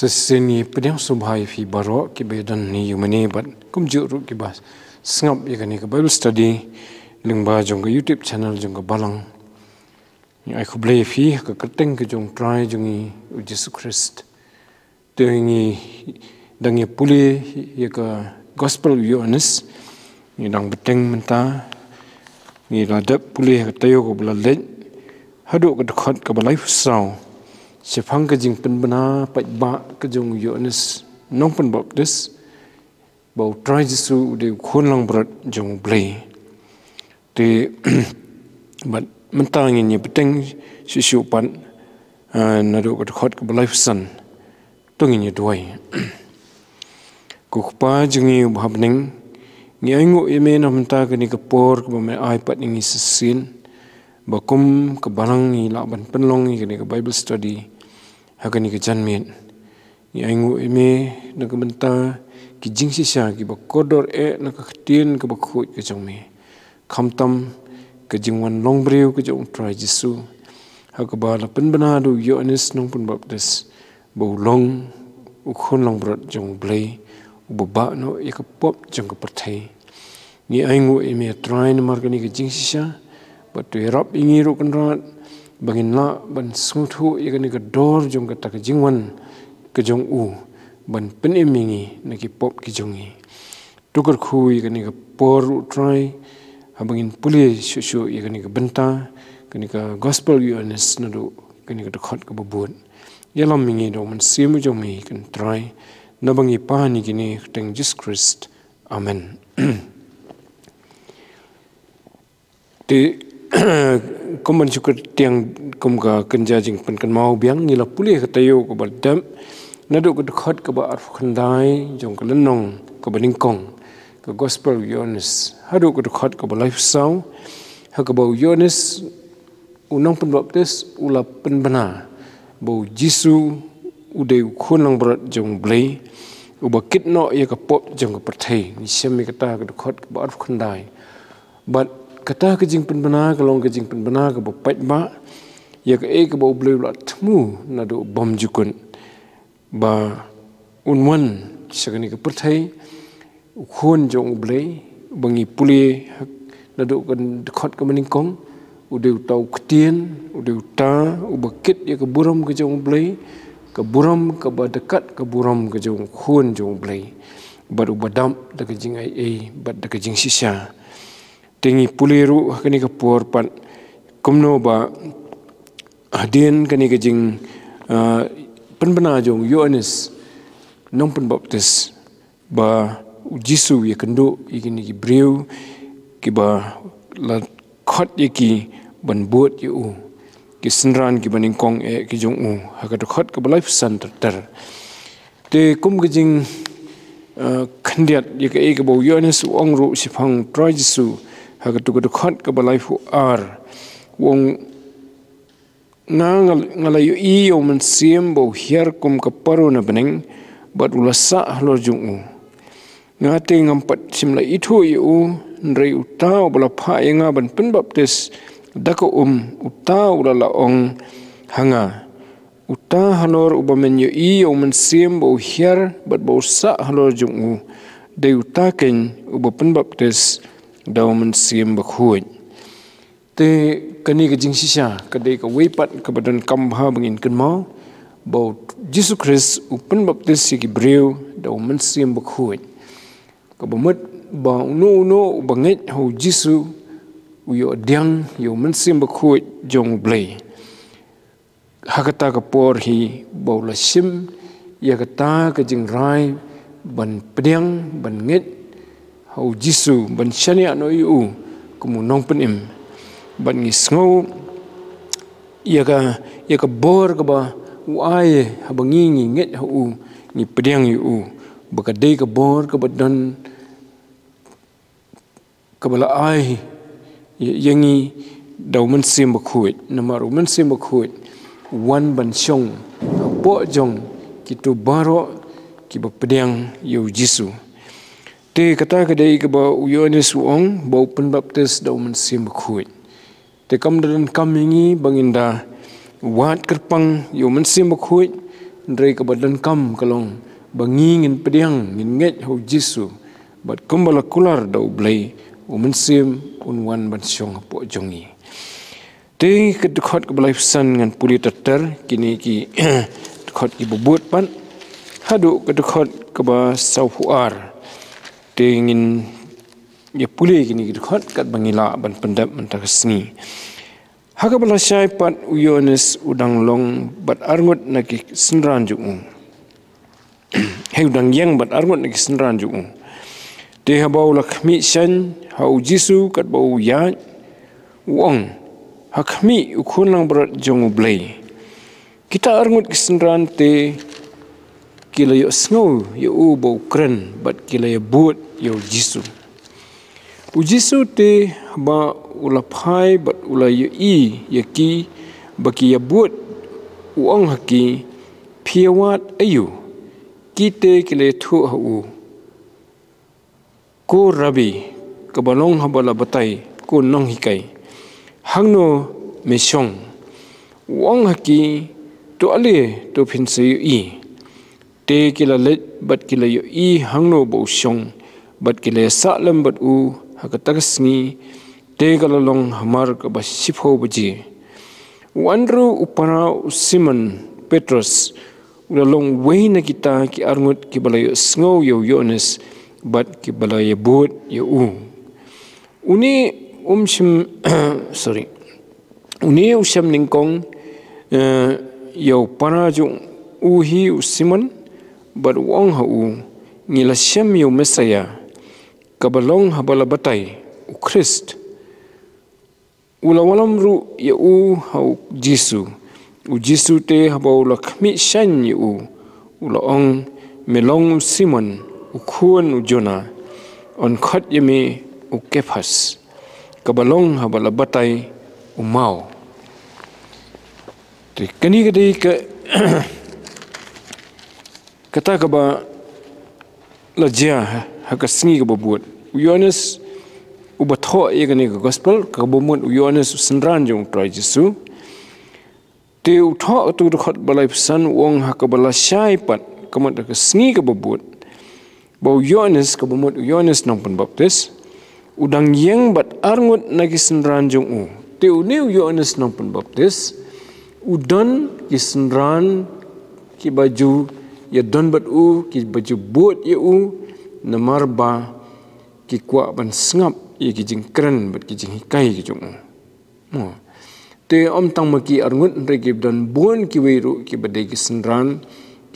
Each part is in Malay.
seseni Pdeng subhai fi baro kiba dan ni yumani bat kumjuru kiba sngap yakani ke Bible study lingba jong YouTube channel jong Balang ni ai BLEI fi ke kyrteng ke jong try jong U JISU Christ tengi dangi puli ya ke gospel Ioannis ni dang beteng menta ni ladap puli ke tayo ko leit hadu ke khot ke life sao Phang ke jing pen bana pai ba ke jong Ioannis nong pen baptis bau try jisu de khon lang brat jong BLEI te but mentang ni beteng sisu pan nadu ke khot ke life san tung ni duai ku pa jing bhabning ni aingu eme na menta ke ni ke por ke me iPad ni sesin bakum ke Balang ni la ban penlong ni ke Bible study hakani ke janmin ni aingu eme na ke menta ki jingsi sha ki ba kodor na ka khtin ke ba khot ke jongme khamtam ke jingwan longbreu ke jong try jisu hakaba la pen bana do Ioannis nong pun baptis bo long u khon long brat jong BLEI u ba no ya ke pop jong ke perthai ni aingu eme try na mar ke ni ke jingsi sha ba tu rap ingi ro kan rat bangin la ban snguthu yakani ke dor jong ke tak jingwan ke jong u ban pen emingi na ki pop ki jongi tukar khu yakani ke por try habangin puli shu yakani ke bynta kani ke gospel Ioannis na do kani ke khot ke babun yalam mingi do man simu jong mi kan try na bangi pa ni kini teng Jesus Christ amen te komen juga tiang kumga kenja jing pen kan mau biang nila pulih katayo ko badam nadu ko khot ko ba arf khandai jong ko lenong ko NYNGKONG ko gospel Ioannis hadu ko khot ko life sao ha ko ba Ioannis unong pen baptis ula pen bana bo jisu ude khonang brat jong BLEI uba kitno ya ka pop jong ko perthai ni shem kata ko khot ko ba arf khandai but kata ke jing pen bana kalong ke jing pen bana ke bapat ba ya ke ke bau BLEI la tmu na do bom jukun ba unwan sakani ke perthai khon jong BLEI bangi puli na do kan khot ke NYNGKONG udeu tau ktien udeu ta ubakit ya ke buram ke jong BLEI ke buram ke ba dekat ke buram ke jong khon jong BLEI baru badam da ke jing ai bad da ke jing sisa tengi puliru kani ke por pan kumno ba hadien kani ke jing penbena jong Ioannis nong pen baptis ba jisu ya kendo ikini ki breu ki ba la khot yaki ban bot yu ki SYNRAN kiba NYNGKONG ki jong u hakat khot ke life center ter te kum ke jing khandiat ya ke bo Ioannis ong ru si Phang try jisu hagatu ko khot ka balai fu ar wong ngalayu i o man siem bo hier kum ka paro na beneng bat ulasa halor jung ngate ngampat simla itu yu ndrei utau bala pha yenga ban pen baptis dako utau la ong hanga uta halor ubamen yu i o man siem bo hier bat bo sa halor jung de utaken ubapen baptis daw man siem bakhuj te kani ke jing sisa kadai ka weipat ke badan kamha bangin kan mau bo Jesus Christ upen baptis ki breu daw man siem bakhuj ka bamet ba no banget ho jisu uyo diang yo man siem bakhuj jong BLEI hakata ka por hi bo la shim ya kata ke jing rai ban Pdeng ban nget hau jisu ban shania no yu kumu nong penim ban ngi sngo ya ka bor ka ba uai habangi ngi nget hu ni Pdeng yu baka dei ka bor ka badan ka bala ai yangi daw man sim bakhuj namaru man sim bakhuj wan ban shong po jong kitu baro ki ba Pdeng yu jisu te kata kadai ke ba Ioannis ong bau pen baptis daw man sim bakhuj te kam dan kam ingi banginda wat kerpang yo man sim bakhuj ndrei ka badan kam kalong bangi ngin Pdeng ngin nget U JISU bat kumbala kular da U BLEI umensim unwan ban syong po jongi te ke khot ke balai pesan ngan puli teter kini ki khot ki bubut pan hadu ke khot ke ba sauhuar te ngin ya puli kini ki khot kat bangila ban pendap mentah sengi haka bala syai pat Ioannis udang long bat arngut naki SYNRAN jong he udang yang bat arngut naki SYNRAN jong te habau lakmi shan ha U JISU kat bau ya wong hakmi ukun lang berat jong U BLEI kita arngut ki SYNRAN te kila yo snow yo u bau kren bat kila yo but yo JISU U JISU te ba ulapai bat ula yo I yaki baki ya but uang haki piawat ayu kite kila thu ha u ko rabi kabalong habala batai ko nong hikai hangno mesong uang haki to ale to pinse yo I te kila leit bat kila yo I hangno bau syong bat kila salam bat u hakatagasngi te kalalong hamar ka basipho baji Andriw upara Simon Petros ulalong way na kita ki arngut ki balayo sngow yo Ioannis bat ki balayo but yo u uni shym sorry uni shym NYNGKONG yo para jong uhi Simon bat wong ha u ngila shem yo Mesaya kabalong habala batay U Christ ulawalam ru ya u hau JISU U JISU te habau lakmi shan ya u ulaong melong Simon U kuan U Jona on khot yami U Kephas kabalong habala batay U mau te kani kadai ke kata kaba lajia hakasingi kaba buat Ioannis ubatho egani ke gospel kabumut Ioannis SYNRAN jong try JISU te utho tu khot balai pesan wong hakabala syai pat kamat ke sngi ke bubut bau Ioannis kabumut Ioannis nong pen baptis udang yang bat arngut nagi SYNRAN jong u te uni Ioannis nong pen baptis udan ki SYNRAN ki baju ya don bat u ki baju but ya u namar ba ki kwa ban sngap ye ki jing kren bat ki jing hikai ki jong te om tang ma ki arngut re ki dan bon ki weiru ki badai ki SYNRAN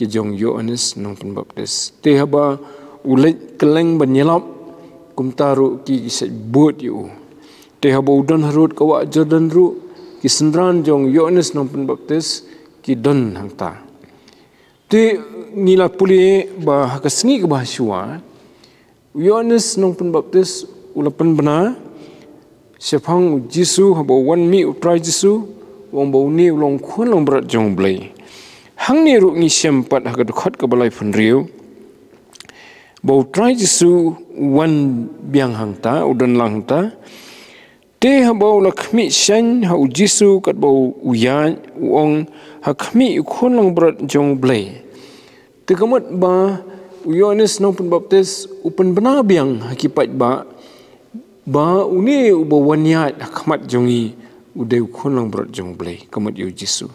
ki jong Ioannis nong pen baptis te haba ulet keleng ban nyelap kum taru ki se but yu te haba udan harut kawa Jordan ru ki SYNRAN jong Ioannis nong pen baptis ki don hangta te ngila puli ba hakasngi ke bahasua Ioannis nong pen baptis ulapan bena Phang U JISU haba wan mi utrai JISU wong bau ni ulong khun long berat jong BLEI hang ni ru ngi shem pat hakat khot ka balai phunriu bau trai JISU wan biang hangta udan lang ta te haba lakmi shan ha U JISU kat bau uya wong hakmi khun long berat jong BLEI te kamat ba Ioannis nong pen baptis upan bena biang hakipat ba uni uba wanyat hakmat jongi udai khun lang berat jong BLEI kamat U JISU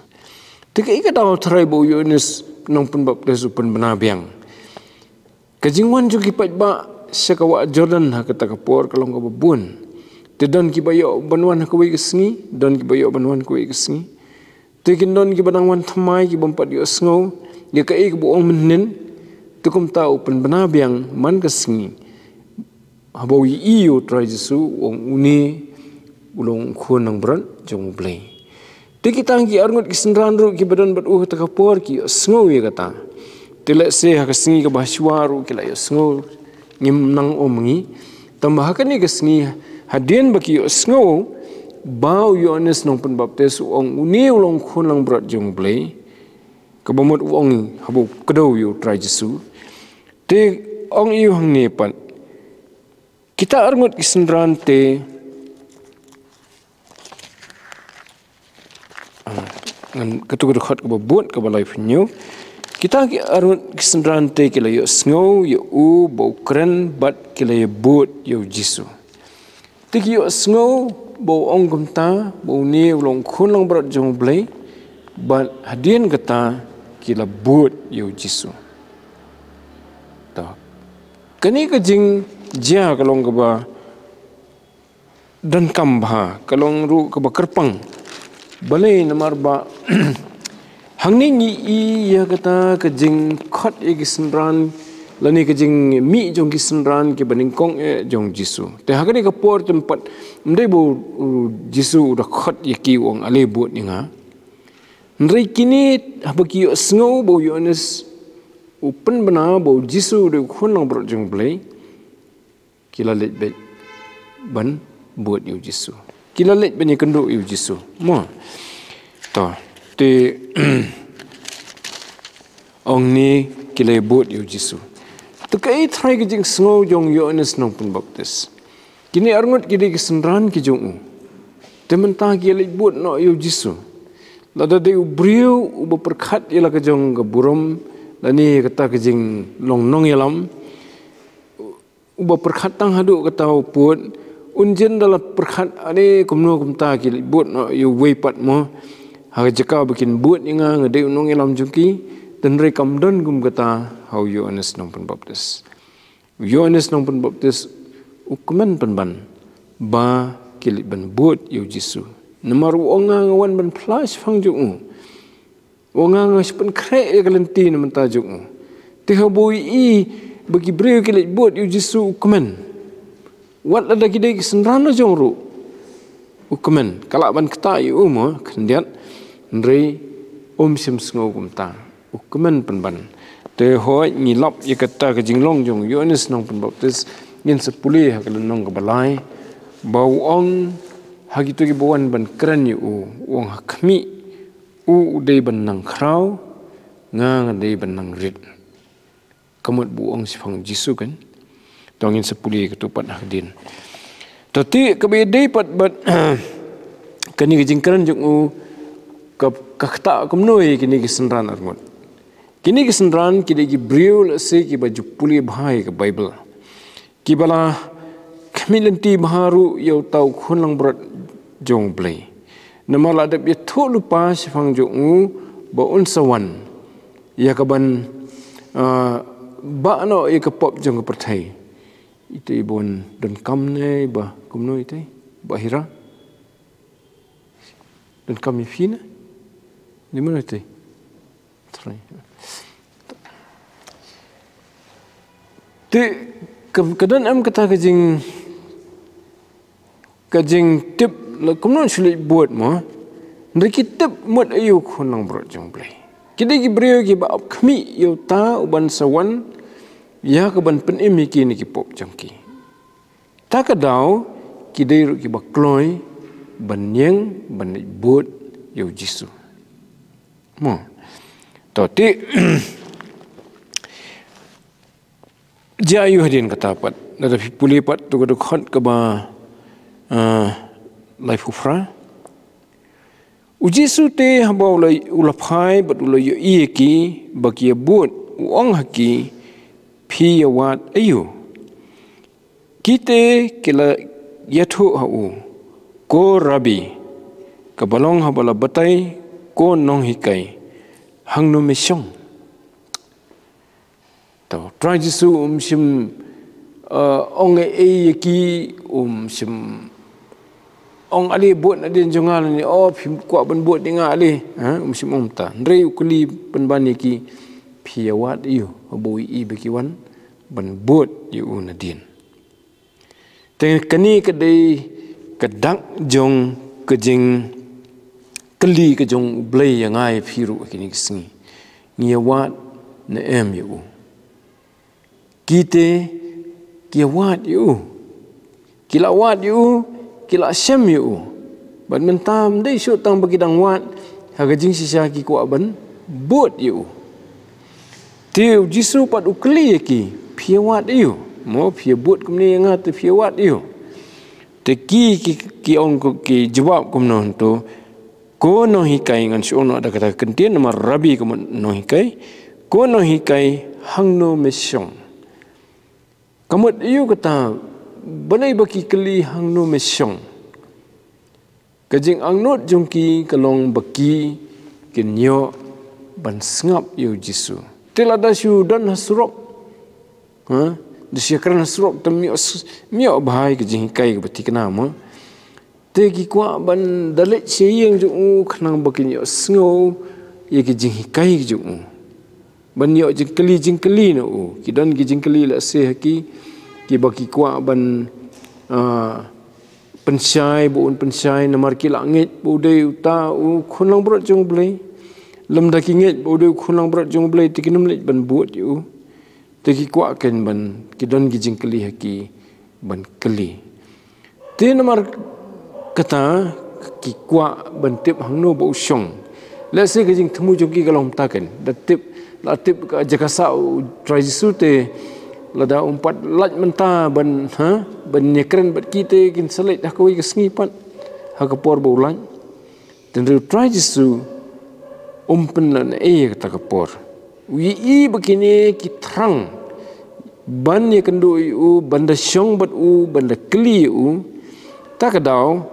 te ka ikat tahu trai ba Ioannis nong pen baptis upan bena biang kajingwan jo kipat ba sakawa Jordan hakata kapor kalong ka babun te don ki bayo banwan ka wei kesngi don ki bayo banwan ka wei kesngi te kin don ki banangwan thamai ki bompat yo sngow ya ka ik bu ong menen tukum tau pen bena biang man kesngi habau iyo try JISU wong uni ulong khun nang berat jong BLEI te kita ki arngut ki SYNRAN ru ki badan bat takapor ki sngow ya kata te let se hakasngi ka bahaswa ru ki la sngow ngim nang omengi tambahkan ni kesngi hadien baki sngow bau Ioannis nong pen baptis wong uni ulong khun nang berat jong BLEI kabamut wong habau kedau yu try JISU te ong yu hang ni pat kita arngut ki SYNRAN te ngan ketu khot ka babut ka balai phnyu Kita arut SYNRAN te kila yo sngeu yo u bo kren bat kila yo but yo JISU. Tik yo sngeu bo ong kumta bo ni ulong khun lang berat jong blei bat hadien kata kila but yo JISU. Ta. Kani kajing jia kalong kaba dan kambha kalong ru kaba kerpang balai namar ba hang ni iya kata kajing khot e SYNRAN lani kajing mi jong SYNRAN kiba NYNGKONG jong JISU. Te hakani kapor tempat mdai bo JISU udah khot yaki wong ale buat ninga. Ndai kini habaki yo sngeu bo Ioannis open bana bo JISU de khun lang bro jong blei kila leit bet ban buat yo JISU. Kila leit bani kenduk yo JISU. Mo. To te ong ni kila buat yo JISU. Tekai try ke jing sngeu jong Ioannis nong pun baptis. Kini arngot kidi SYNRAN ki jong u. Tementa ki leit buat no yo JISU. Lada de ubriu uba perkhat ila ke jong ke burom lani kata ke jing long nong yalam uba perkhat tang hadu kata put unjen dalam perkhat ade kumno kumta ki leit buat no yo uwei pat mo ha jeka bikin buat ninga ngade nong yalam jungki dan rekam don gum kata hau Ioannis nong pun baptis. Ioannis nong pun baptis ukuman penban ba kilit ban buat yo JISU. Namar wonga ngawan ban flash Phang jung. Wonga ngaspen krek e kalenti na menta jung. Te haboi i bagi breu kilit buat yo JISU ukuman. Wat ada kidai SYNRAN jong ru. Ukuman kalak ban kata yo mo kendiat ndrei shym sngeu kumta. Ukuman penban. Te hoi ngilap ye kata ke jinglong jong Ioannis nong pun baptis yen sepulih hakalan nong ke balai bau ong hagitu ki bawan ban keren yu wong hakmi u dei ban nang krau nga dei ban nang rit kamut bu ong si Phang JISU kan tong yen sepulih ketupat hadien tati kabedei pat bat kani ke jing keren jong u kakta kumnoi kini ke SYNRAN arngot. Kini ke SYNRAN kini ki briul se ki baju puli bahai ke Bible. Ki bala kami lenti baharu yau tau khun lang berat jong blei. Nama ladap ya tu lupa si Phang jong ba unsawan. Ya kaban ba no ya kapop jong pertai. Itu ibon dan kam ne ba kumno itu bahira. Dan kami fina. Di mana itu? Try. Ti kedan am kata kajing tip la kumnon sulit buat mo ndaki tip mot ayu khonang bro jong blei kidi ki brio ki ba khmi yo ta uban sawan ya ka ban pen emi ki ni ki pop jangki ta ka daw kidi ru ki ba kloi ban nyeng ban buat yo JISU mo to ti Jayu hadien kata pat, ada pulih pat tu kaduk khot ke ba life ufra. U JISU te hamba ulapai bat ulai yo ieki bagi but uang haki pi wat ayu. Kita kila iathuh hau ko rabi ke Balang habala batai ko Nongai hang no mesyong. Try JISU shym ong yaki shym ong ali buat adin jongal ni phim kuat ban buat dengar ali shym ta ndrei ukuli penban yaki piawat yu boi i bekiwan ban buat yu nadin te kani kedai kedak jong kejing keli ke jong blei yang ai phiru kini singi ngiawat na em yu kita kiawat yu kilawat yu kila shem yu ban mentam dei syut tang bagi dang wat haga jing sisa ki ko ban bot yu tiu JISU pat ukli ki piawat yu mo pia bot kumni nga te piawat yu te ki ong ki jawab kumnon to ko no hikai ngan syono ada kata kentien nama rabi ko no hikai kono hikai hangno mesyong. Kamut iu kata balai baki keli hangno mesyong. Kajing angnot jongki kalong baki kenyo ban sngap U JISU. Telada syu dan hasrok. Disyakran hasrok temio bahai kajing hikai bati kenama. Tegi kwa ban dalit siyeng jung khanang bakinyo sngo ye kajing hikai jung. Ban yo jingkeli no kidan ki jingkeli la se haki ki baki kwa ban pensai buun pensai namar ki langit bodai uta khunlang brat jong blei lam da ki nget bodai khunlang brat jong blei tikinum let ban buat yu teki kwa ken ban kidan ki jingkeli haki ban keli te namar kata ki kwa ban tip hangno bo syong la se ka jing themu jong ki kalong taken da tip latip ka jakasa try jisu te lada umpat lat menta ban ban nyekren bat kite kin selit dah koi kesngipat ha kapor bulan dan try jisu umpen kata kapor wi begini ki terang ban ye kendu u banda syong bat u banda keli u tak kadau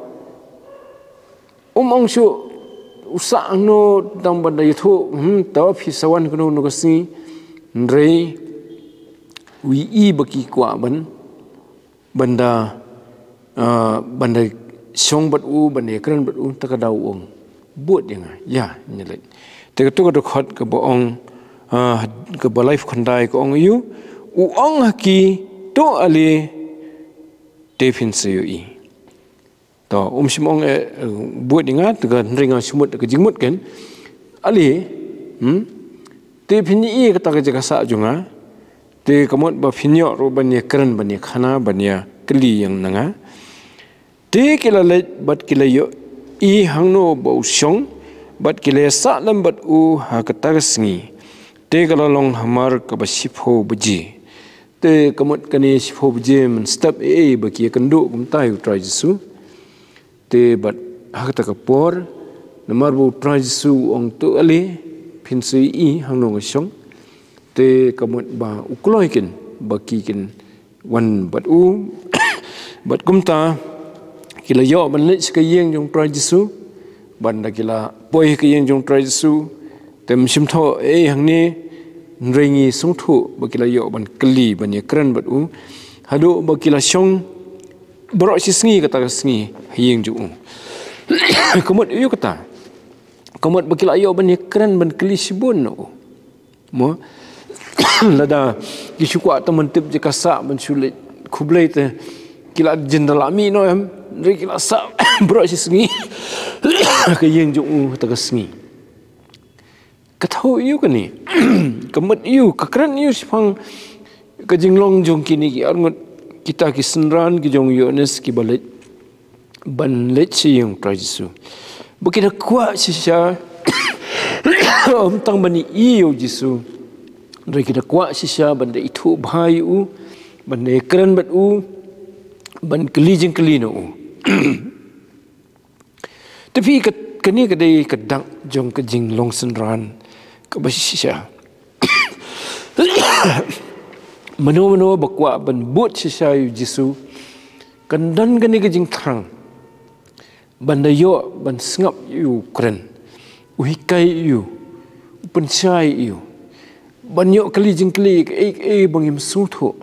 ong syu usak no tang banda iathuh taw pisawan kuno no kasi ndrei wi baki kwa banda banda syong bat u banda ekran bat u takadau ong buat yang ya nyelet tekatu ka khot ka boong ka life khandai ko ong yu u ong haki to ali defin seui to simong buat ingat dengan ringa sumut ke jingmut kan ali te phini kata ke jakasa junga te kamot ba phinyo ro banya kran banya khana banya kli yang nanga te kila let bat kila yo hangno ba usyong bat kila sa lam bat u ha kata sngi te kala long hamar ka ba shipho buji te kamot kani shipho buji men step ba ki kendo kum tai try jisu te bat hakata kapor namar bu try jisu ong tu ali phinsui hangno ngasong te kamut ba ukloikin bakikin wan bat u bat kumta kila yo ban leit skayeng jong try jisu ban da kila poi kayeng jong try jisu tem simtho hangni nrengi sungthu bakila yo ban kli ban ye kran bat u hadu bakila syong bro si sngi kata sngi hayeng ju komot yu kata komot bakila yo ban kran ban kli sibun no mo lada kisukwa teman tip jakasa ban sulit kublai te kila jenderal ami no em ri kila sa bro si sngi hayeng ju kata sngi katau yu kani komot yu kakran yu sipang kajinglong jong kini ki arngot kita ki SYNRAN ki jong Ioannis ki balik ban leit siyong try jisu bukina kwa sisya om tang bani U JISU re kita kwa sisya banda iathuh bhai u banda ekran bat u ban keli jeng keli no tapi kani kadai kadang jong kajing long SYNRAN ka basisya mano bakwa ban buat sisya U JISU kandan gani kajing terang banda yo ban sngap yu kren uhikai yu pensai yu ban yo kali jing kali bangim sutho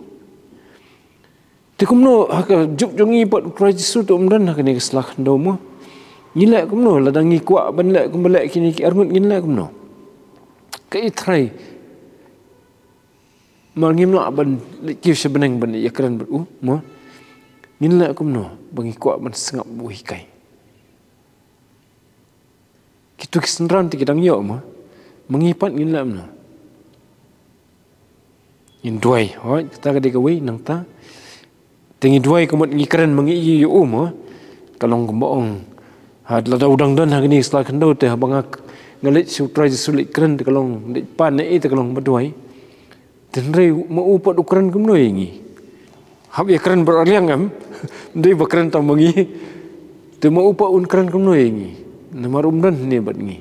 tikumno haka juk jongi pat try jisu to umdan haka ni keslak ndo mo ngilak kumno ladangi kwa ban lek kumbalek kini ki arngut ngilak kumno kai try mangim la ban ki sebeneng ban yakran ber mo ngilak kumno bangi kwa ban sngap uhikai kitu SYNRAN ti kidang yo mo mengipat ngilak no induai hoi kita ka dikawai nang ta tingi duai komot ngikran mangi yu mo kalong kumbaong had lada udang dan hagini sla kendo te bangak ngalit sutrai sulit kran te kalong dik pan ne te kalong baduai tenrei mau upat ukran kumno yengi hab yakran beraliang am ndei bakran ta mangi te mau upat unkran kumno yengi namar umdan ne bat ngi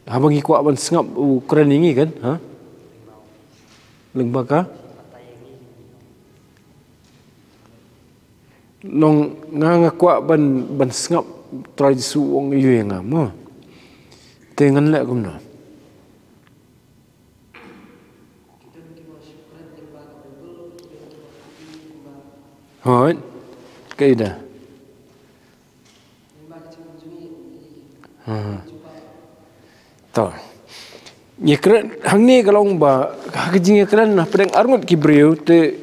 Habang ikut ban sengap Ukraine ini kan, ha? Lengbaka? Long nga kuat ban sengap try jisu wong yu nga mo. Tengan lek kumna. Hoi. Kaida. Tahu. Ye keren hang ni kalau ba hajing keren nah pedang arngut kibriu te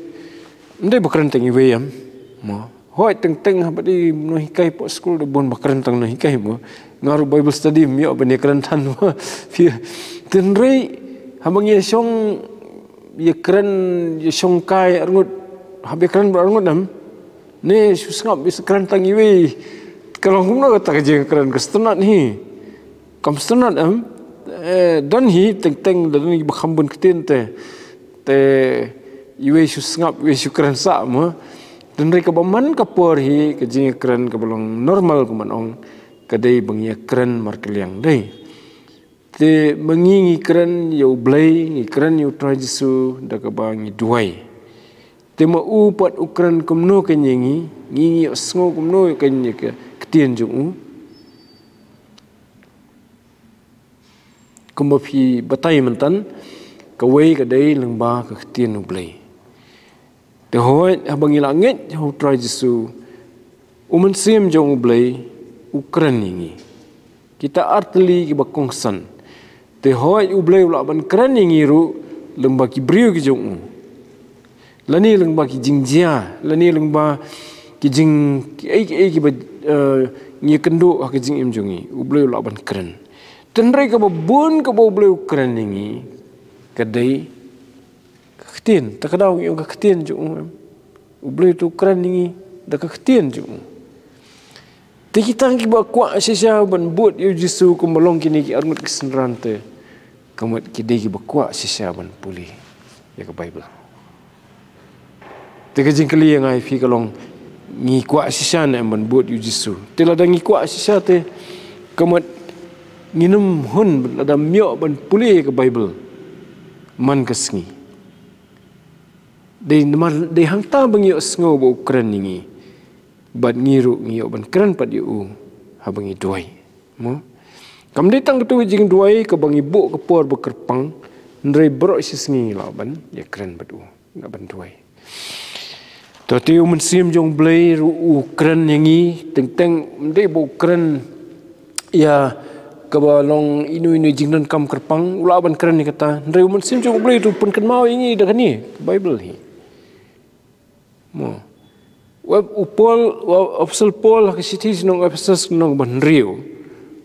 ndai bakran tengi weyam mo hoi teng habadi no hikai po school de bon bakran teng no hikai mo ngaru bible study mio bani keren tan mo tenrei habang ye song ye keren ye song kai arngut habe keren arngut nam ne susngap bis keren tengi we kalau humna kata hajing keren kestenat hi kam stenat am dan hi teng dan ni bakhambun ketin te iwe susngap iwe sukran sa mo dan reka baman kapor hi ke jing kran ke belong normal ke manong kadai bangi kran markeliang dei te mengingi kran U BLEI ngi kran U JISU da ka bangi duai te ma u pat ukran kumno ke ngi ngi sngo kumno ke ngi ke ketien jung kumapi batai mentan kawai kadai lengba ke ketien U BLEI te hoi habang ilangit U JISU uman sim jong U BLEI ukran ini kita artli ki bakongsan te hoi U BLEI ula ban kran ini ru lengba ki briu ki jong lani lengba ki jingjia lani lengba ki jing ki ngi kendo ki jing im jongi U BLEI ula ban kran tenrai ka babun ka U BLEI ukran ini kadai ketien takadau yung ka ketien jong U BLEI tu ukran ini da ka ketien jong te kita ki ba kwa sisa ban buat U JISU kumbalong kini ki arngut ki SYNRAN te kamat ki dei ki ba kwa sisa ban puli ya ka Bible te ka jing kali yang ai fi kalong ngi kwa sisa na ban buat U JISU te la da ngi kwa sisa te kamat nginum hun ada mio ban puli ke Bible man kesngi de hang ta bang yo sngo bo kren ningi bat ngiru ngio ban kren pat yu habangi duai mo kam de tang tu jing duai ke bang ibu ke por bekerpang ndrei bro sisngi la ban ya kren bat na ban duai to ti mun sim jong BLEI ru kren yangi teng de bo kren ya kabalong inu jingdan kam kerpang ulaban keren ni kata ndrei mun sim jong BLEI tu pun kan mau ini dah ni Bible hi mo web upol opsel pol ke sitis nong episode nong bandriu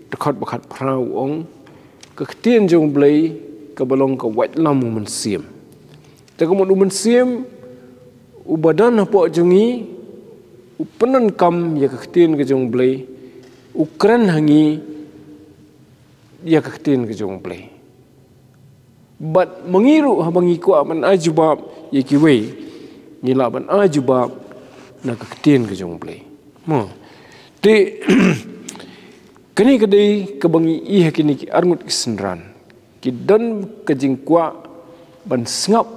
dekat bakat prau ong ke ketien jong BLEI kabalong ka white lam mun sim te kamun mun sim ubadan apa jongi upenan kam ya ke ketien ke jong BLEI ukran hangi dia keketin ke jong BLEI bat mengiru habang ikut man ajubab ye kiwei nila ban ajubab na keketin ke jong BLEI mo te kini kedai kebangi ih kini ki arngut ki SYNRAN ki dan ke jingkwa ban sengap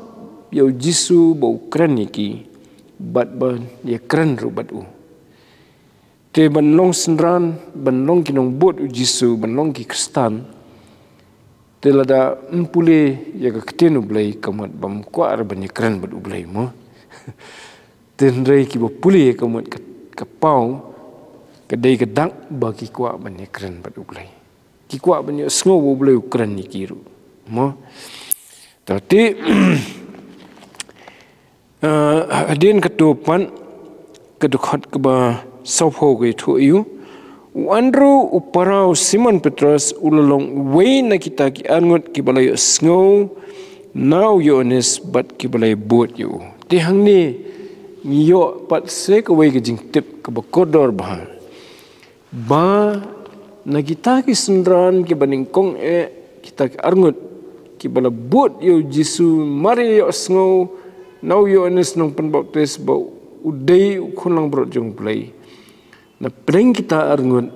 U JISU bau keren iki bat ban ye keren ru bat te ban long SYNRAN ban long kinong bot U JISU ban long ki Kristen te lada empule ya ka ketien U BLEI kamat bam kwa ar ban keren bat U BLEI mo te ndrei ki bopule kamat ka pau kadai ka dak bagi kwa ban keren bat U BLEI ki kwa ban sngo U BLEI keren ni kiru mo tapi hadien ketupan kedukhat ke ba Sopho ke tu iu Andriw uparau Simon Petros ulalong uwei na kita ki arngut ki balai sngau now Ioannis bat ki balai buat yu ti hang ni ngiyo pat se ka wei ke jing tip ka bakodor bah ba na kita ki SYNRAN ki NYNGKONG kita ki arngut ki balai buat U JISU mari yo sngau now Ioannis nong penbaptis ba udai kunlang brot jong BLEI na Pdeng kita arngut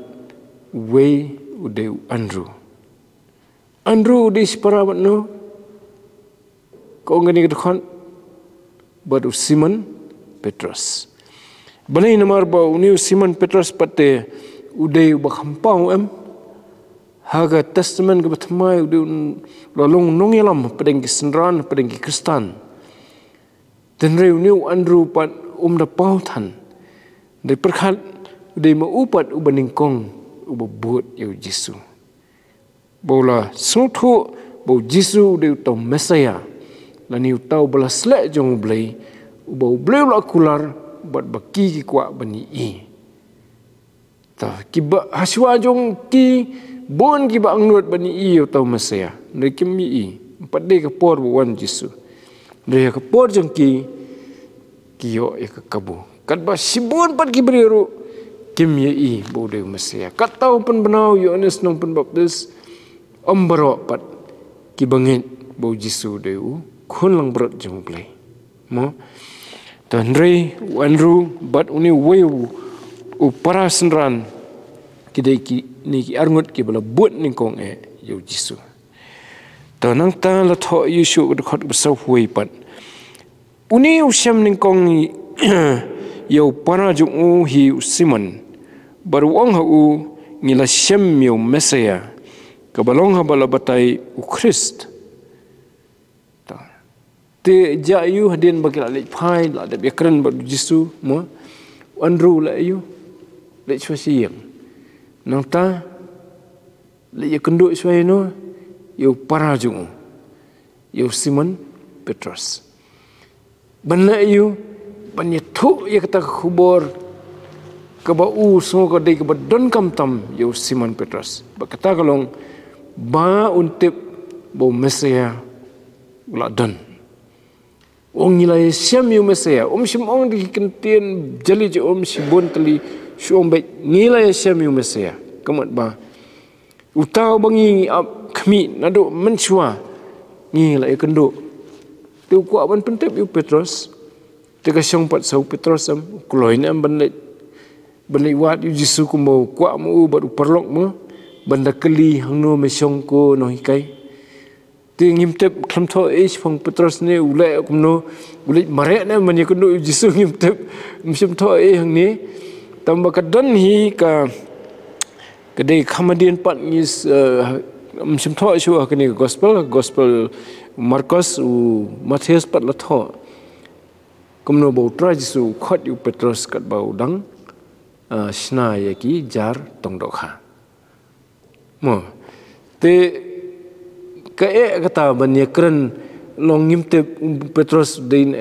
wei udeu Andriw Andriw di shipara no ko ngani khot baru Simon Petros. Balai namar ba uniu Simon Petros pate udai bakhampau haga testament ke batmai udai lolong nongelam Pdeng SYNRAN Pdeng Kristan. Dan uniu Andriw pat da pautan. Dari perkhat udai maupat U NYNGKONG ubabut U JISU. Bola sungthu bau JISU udai utau Mesaya. Lani utau bala sleh jong U BLEI ubau BLEI la kular buat baki ki kuat bani i. Ta kiba haswa jong ki bon kiba angnut bani i utau Mesaya. Dari kimi i empat de kapor buan JISU. Dari kapor jong ki yo e kabu. Kat ba sibun pat ki beriru kim ye i bu de Mesaya. Kat tau pun benau Ioannis nong pun baptis ombaro pat ki bangit bu JISU de u kun lang berat jong BLEI. Mo dan rei Andriw bat uni uwei u para SYNRAN kidai ki ni ki arngut ki bala but NYNGKONG U JISU. Ta nang ta la tho Yesu khot besau huai pat uni u shem NYNGKONG yo para jong hi u Simon baru wang ha u ngila shem yo Mesaya kabalong ha bala batai u Christ. Te jayu hadien bagi la leit phai la de bekran ba JISU mo Andriw la yu leit swasiang nang ta le ya kenduk swai no yu para jung yu Simon Petros banla yu banyathu ya kata khubor ka ba u so ka dei ka ba don kam tam yu Simon Petros ba kata kalong ba untip bo Mesaya la don ong nilai shem yu Mesaya shim ong di kentien jali je shibun tali syom baik nilai shem yu Mesaya kamat ba utau bangi ap kami nado mensua nilai kendo tu ku aban pentep yu Petros te ka syong pat sau Petros kloin banlei wat yu JISU ku mo ku mu baru perlok mo banda keli hangno me syong ko no hikai ti ngimtep khamtho Phang Petros ne ulai kumno ulai mare na mani kuno JISU ngimtep msim tho hang ni tamba kadan hi ka kadai khamadian pat ngis msim tho shu ka ni gospel Markus u Matius pat la tho kumno bo tra JISU khot yu Petros kat bau dang sna ya ki jar tong do kha mo te ka kata banya keren long ngimte Petros din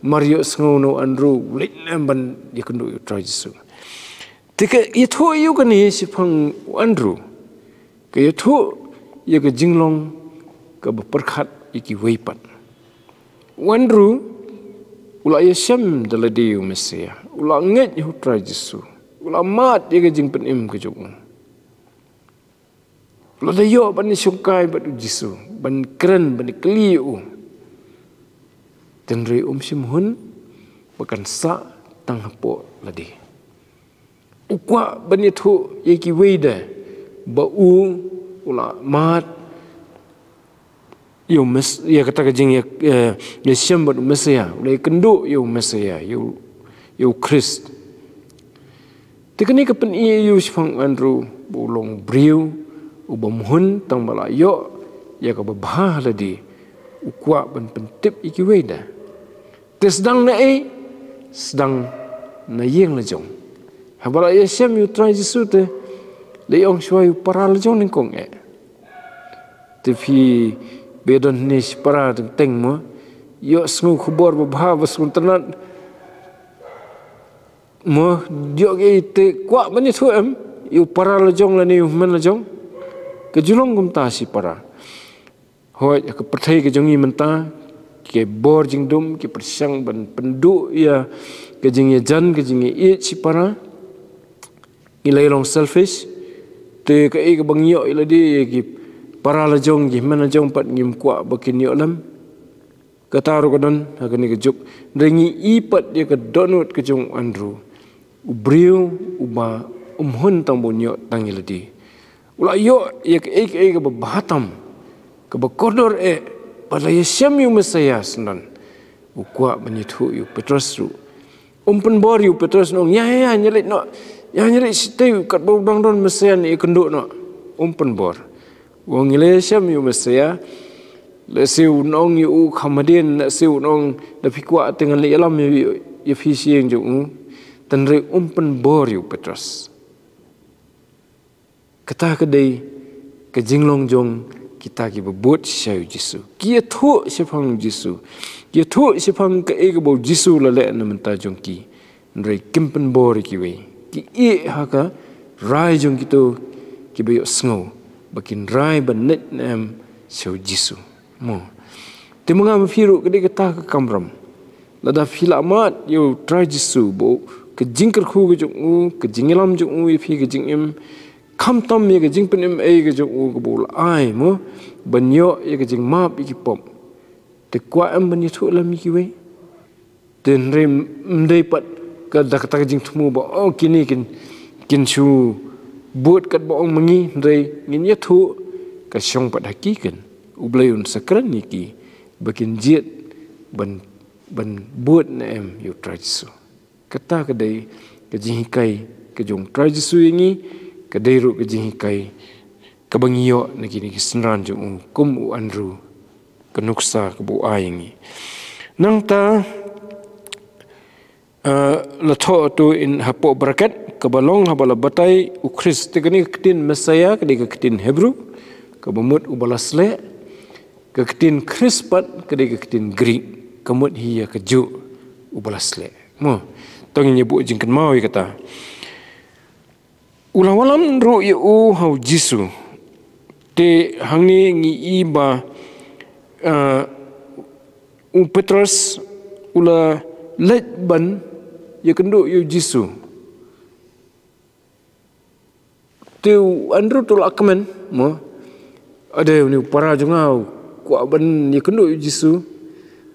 Mario sngewno Andriw leit ban yakundu try JISU. Tika iathuh yu kan ni si Phang Andriw ka iathuh ya ka jinglong ka perkhat iki weipat. Andriw ula iashem daladi Mesaya ula nget yu try JISU ula mat ya ka jing penim ka jong. Lo dayo ban ni sungkai bat JISU ban keren ban keliu dan rei shim hun bakan sa tang hapo ladi ukwa ban ni thu yeki weida ba u ula mat yo mes ya kata jing ya shem bat Mesaya ulai kendo yo Mesaya yo Christ tekani kapen yu Phang Andriw bolong briu ubam hun tang bala yo ya ka babah ladi ukwa ban pentip iki weda te sedang na yeng la jong habala ya shem yu try JISU te le ong shwa yu para la jong NYNGKONG te fi bedon ni para teng mo yo sngu khubor babah basun tanat mo yo ge te kwa ban thu yu para la jong la ni men la jong kejulong gumta si para hoi ke perthai ke jongi menta ke bor jingdum ke persang ban pendu ya ke jingi jan ke jingi i si para ilai long selfish te ke ke bangyo iladi ke para la jong gi mana jong pat ngim kwa bakin yo lam kataru kodon hagani ke juk rengi i pat ya ke donut ke jong Andriw ubriu uba hun tang bonyo tang iladi Ula yo ya ke bahatam ke bakodor pada iashem yu Mesaya senan. Ukwa menyithu yu Petros ru. Penbor yu Petros nong ya nyelit no. Ya nyelit sitai kat bau dang don Mesaya ni kenduk no. Penbor. Wong iashem yu Mesaya le siu nong yu hadien le siu nong da pikwa dengan le alam yu fisieng jung. Tanre penbor yu Petros. Kata kedai ke jinglong jong kita ki bebut syai Jisu. Kia thu sipang Jisu. Kia thu sipang ke bau Jisu la le na menta jong ki. Ndrei kimpen bor ki we. Ki haka rai jong kito ki bayo sngo. Bakin rai banet nam syai Jisu. Mo. Temenga mafiru kedai kata ke kamram. Lada filamat yo try Jisu bau ke jingkerku ke jong ke jingelam jong fi ke jingim. Kam tam ye ke jing penim ke jong ke bol ai mo banyo ye ke jing map ki pom te kwa am ban thu lam ki we ten rem ndai pat ka dak ta jing thumu ba o kini kin chu buat kat ba ong mangi ndai ngin ye thu ka syong pat hakikan u BLEI un sakran ni ki bakin jiet ban buat na em yu trajisu kata kedai ke jing kai ke jong trajisu ini kedai ru ke jing kai kabangio nagi SYNRAN jong kum Andriw kenuksa ke bu aingi nang ta latho tu in hapo berakat ke balong habala batai u Kris tegani ketin Mesaya ke ketin Hebrew ke bemut u sleh ke ketin Kris pat ke ketin Greek kemut hiya ke ju u sleh mo tong nyebu jingkan mau kata ulawalam ru yu hau Jisu te hangni ngi iba Petros ula leit ban ya kenduk yu Jisu te Andriw tu lakmen mo ada ni para jungau kwa ban ya kenduk yu Jisu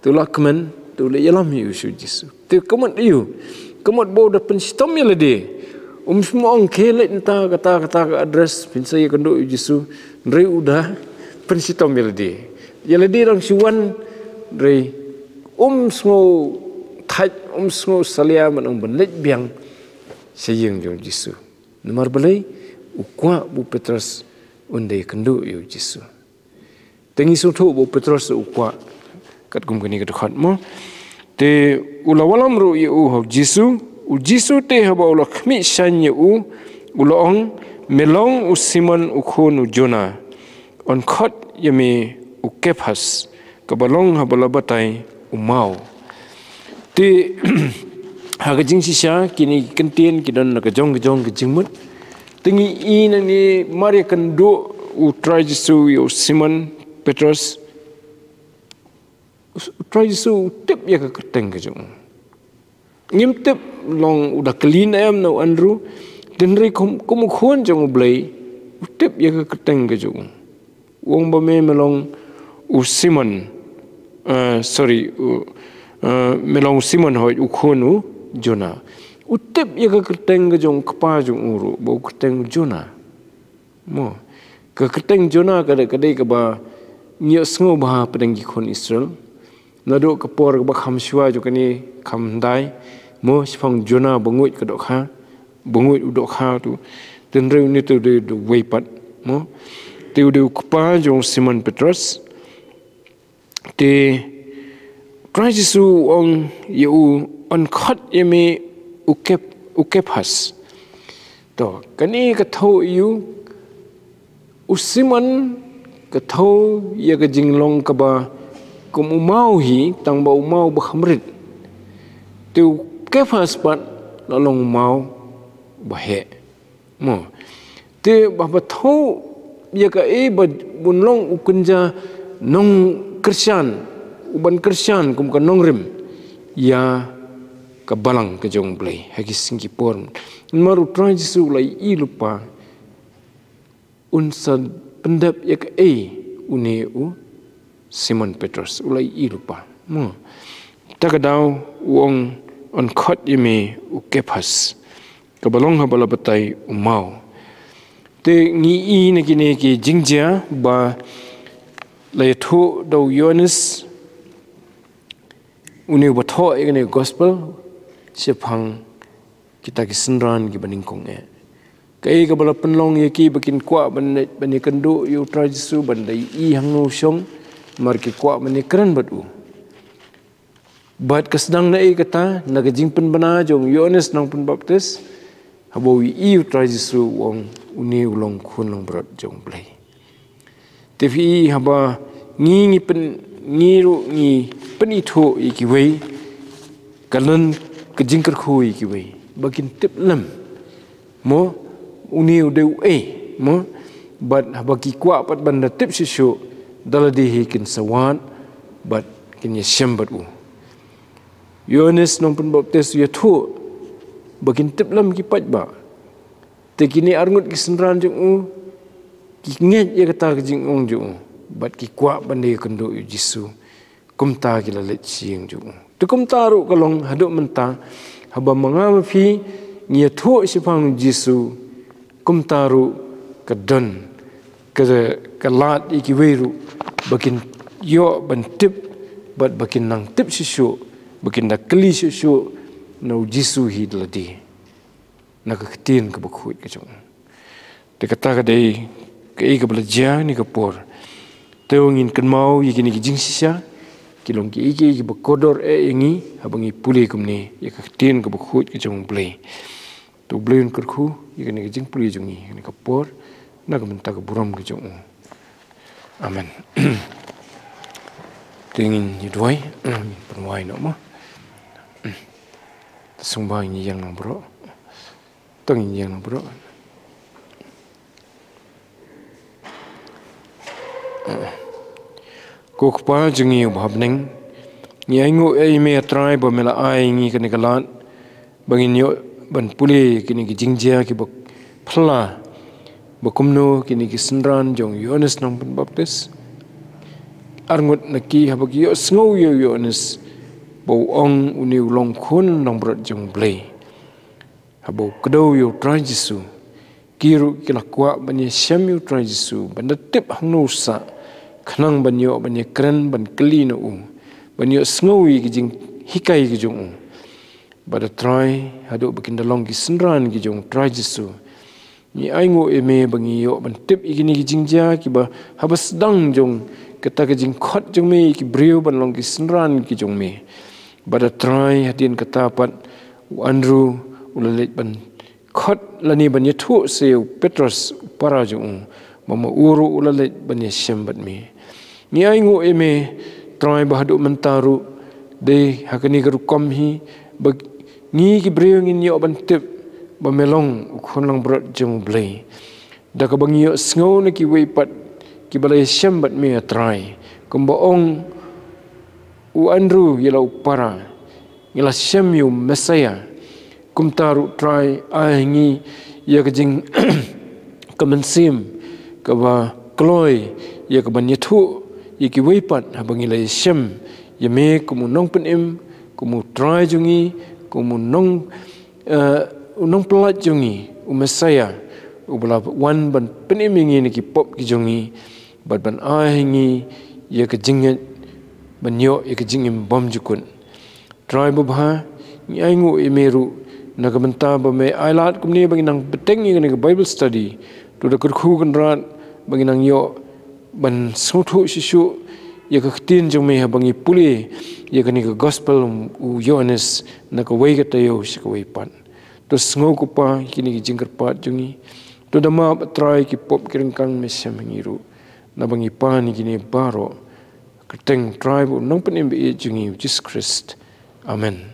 tu lakmen tu le yalam yu Jisu te kemat yu kemat bau da penstom ya lede semua orang kelet entah kata address pinsai kenduk Jisu ndrei udah pensitom beladi yaladi rang siwan ndrei sngo thaj sngo salia manang benet biang sayeng jong Jisu nomor BLEI ukwa bu Petros undai kenduk Jisu tengi sutu bu Petros ukwa kat kum kini kat khot mo te ulawalam ru hau Jisu u Jisu te haba ula khmi shanye ulaong melong u Simon u khon u Jona on khot yami u Kephas kabalong habala batai u mau te haga jing sisya kini kentien kidan ka jong ke jingmut tengi nang ni mari kan do u try Jisu u Simon Petros try Jisu tip ya ka kyrteng ke jong ngimtip long udah clean em no Andriw denri kum khon jong u BLEI utip ya ka kyrteng ke jong wong ba me melong u Simon melong Simon hoi u khon u Jona utip ya ka kyrteng ke jong kapa jong uru bau kyrteng Jona mo ka kyrteng Jona kadai ka ba nyo sngewbha Pdeng ki khon Israel nado kapor ba kham shwa jo kani kham dai mo sipang Jona banguit ke dok ha banguit udok ha tu tenreu ni tu de weipat mo te de kupa jong Simon Petros te Jisu ong yu on khot yemi Kephas to kani ka tho yu u Simon ka tho ya ka jinglong ka ba kum umau hi tang ba umau ba khamrit tu Kephas pat lalong mau bahe mo te baba tho ya ka bunlong ukunja nong Kristyan uban Kristyan kum ka nongrim ya ka Balang ke jong BLEI hagi Singapore maru try Jisu lai lupa unsan pendap ya ka une u Simon Petros ulai lupa mo takadaw wong on khot yemi u Kephas kabalong habala batai umau te ngi na kini ki jingjia ba iathuh do Ioannis uni batho igane gospel si Phang kita ki SYNRAN kiba NYNGKONG kai ka bala penlong ye ki bakin kwa ban kandu U JISU ban dai hangno syong mar ki kwa ban kran batu bat kasdang na kata nagajing penbana jong Ioannis nang penbaptis habawi U JISU wong uni ulong khun long berat jong blei tevi haba ngi penitho iki wei kalan kajing Kyrkhu iki wei bakin tip lam mo uni ude mo bat habaki kwa pat banda tip sisu daladi hikin sawan bat kin shem bat Ioannis nong penbaptis iathuh bakin tip lam ki pat ba te kini arngut ki SYNRAN jong ki nget ye kata kajing ong jong bat ki kwa banda kendo U JISU kumta ki la leit siang jong tu kumta ru kalong haduk menta haba mangam fi iathuh si Phang JISU kumta ru kadon kalat iki weru bakin yo ban tip bat bakin nang tip sisu bakin da kli sisu no JISU hi ladi na ka ktin ka bakhut ka jong te kata ka dei ka ka belajar ni ka por teongin kan mau yiki jing sisa kilong ki bakodor ingi habangi puli kumni ya ka ktin ka bakhut ka jong blei tu blei Kyrkhu yiki jing puli jongi ni ka por na ka menta ka buram ka jong amen tingin yidwai penwai no mo sungba ni yang no bro tong yang no bro kokpa jungi bhabning nyangu me try ba mela ai ngi kan kalan bangin yo ban puli kini ki jingjia ki bak phla bakumno kini ki SYNRAN jong Ioannis nang penbaptis arngut naki habagi yo sngow yo Ioannis bo ong uni ulong khun nang brat jong blei habo kdo yo JISU kiru kilakwa bani shem U JISU banda tip hangno sa khnang banyo bani kran ban kli no banyo sngowi kijing hikai ki jong bada try hado bakin dalong ki SYNRAN ki jong JISU ni aingo eme bangi yo ban tip igini ki jingja ki ba habas dang jong kata ki jing khot jong me ki breu ban long ki SYNRAN ki jong me bada try hadien kata pat Andriw ulalet ban khot lani ban iathuh se Petros para jong mama uru ulalet ban shem bat me ni aingo eme try bahadu mentaru de hakani garu komhi bag ni ki breu ngin yo ban tip ba melong khon lang brat jong blei da ka bangi yo sngow na ki wei pat ki balai shem bat me try kumba ong u Andriw yelau para ngila shem yu mesaya kumtaru try aingi ya kajing kamansim ka ba kloi ya ka ban iathuh yiki weipat habangi lai shem yame kumu nong penim kumu try jungi kumu nong pelat jungi umesaya ubala wan ban penim ingi niki pop ki jungi bat ban ahingi ya ka jinget ban yo ya ka jingim bom jukun try babha ni aingu emeru nagamenta ba me ailat kumni bagi nang Pdeng ni Bible study tu da Kyrkhu kan rat bagi nang yo ban sothu sisu ya ka ktin jong me habangi puli ya ka ni ka gospel U Ioannis na ka wei ka tayo si ka wei pan to sngow ko pa kini ki jingkar pat jongi to dama try ki pop kirengkang me shem ngiru na bangi pa ni kini baro kyrteng tribe nong penim be jongi Jesus Christ amen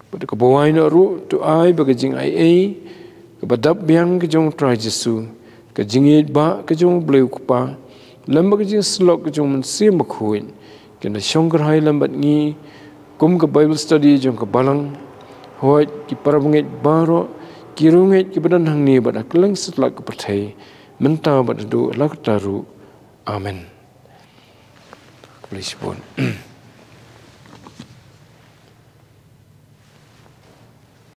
pada ka bawai na ru to ai ba ka jing ai ka badap biang ka jong JISU ka jingit ba ka jong bleu ko pa lamba ka jing slok ka jong mansim bakhuin kena shongkar hai lambat ngi kum ka Bible study jong ka Balang hoi ki parabungit baro ki rungit ki badan hang ni bada kelang setlak ka pathai menta bada do lak taru amen. Please